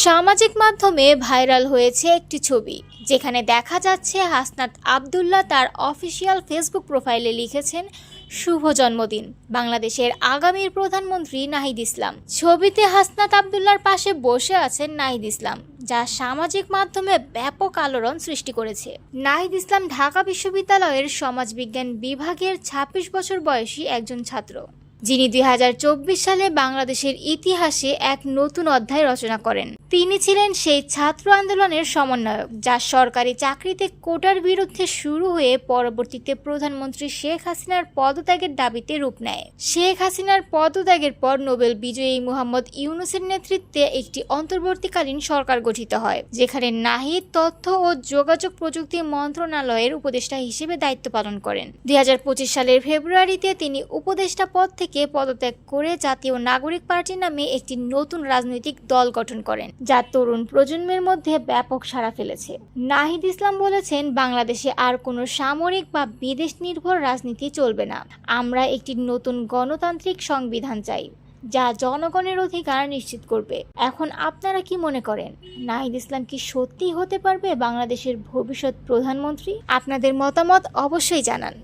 সামাজিক মাধ্যমে ভাইরাল হয়েছে একটি ছবি, যেখানে দেখা যাচ্ছে হাসনাত আবদুল্লাহ তার অফিসিয়াল ফেসবুক প্রোফাইলে লিখেছেন, শুভ জন্মদিন বাংলাদেশের আগামীর প্রধানমন্ত্রী নাহিদ ইসলাম। ছবিতে হাসনাত আবদুল্লাহর পাশে বসে আছেন নাহিদ ইসলাম, যা সামাজিক মাধ্যমে ব্যাপক আলোড়ন সৃষ্টি করেছে। নাহিদ ইসলাম ঢাকা বিশ্ববিদ্যালয়ের সমাজবিজ্ঞান বিভাগের ২৬ বছর বয়সী একজন ছাত্র, যিনি ২০২৪ সালে বাংলাদেশের ইতিহাসে এক নতুন অধ্যায় রচনা করেন। তিনি ছিলেন সেই ছাত্র আন্দোলনের সমন্বয়ক, যা সরকারি চাকরিতে কোটার বিরুদ্ধে শুরু হয়ে পরবর্তীতে প্রধানমন্ত্রী শেখ হাসিনার পদত্যাগের দাবিতে রূপ নেয়। শেখ হাসিনার পদত্যাগের পর নোবেল বিজয়ী মোহাম্মদ ইউনূসের নেতৃত্বে একটি অন্তর্বর্তীকালীন সরকার গঠিত হয়, যেখানে নাহিদ তথ্য ও যোগাযোগ প্রযুক্তি মন্ত্রণালয়ের উপদেষ্টা হিসেবে দায়িত্ব পালন করেন। ২০২৫ সালের ফেব্রুয়ারিতে তিনি উপদেষ্টা পদ থেকে পদত্যাগ করে জাতীয় নাগরিক পার্টি নামে একটি নতুন রাজনৈতিক দল গঠন করেন, যা তরুণ প্রজন্মের মধ্যে ব্যাপক সাড়া ফেলেছে। নাহিদ ইসলাম বলেছেন, বাংলাদেশে আর কোনো সামরিক বা বিদেশ নির্ভর রাজনীতি চলবে না। আমরা একটি নতুন গণতান্ত্রিক সংবিধান চাই, যা জনগণের অধিকার নিশ্চিত করবে। এখন আপনারা কি মনে করেন, নাহিদ ইসলাম কি সত্যি হতে পারবে বাংলাদেশের ভবিষ্যৎ প্রধানমন্ত্রী? আপনাদের মতামত অবশ্যই জানান।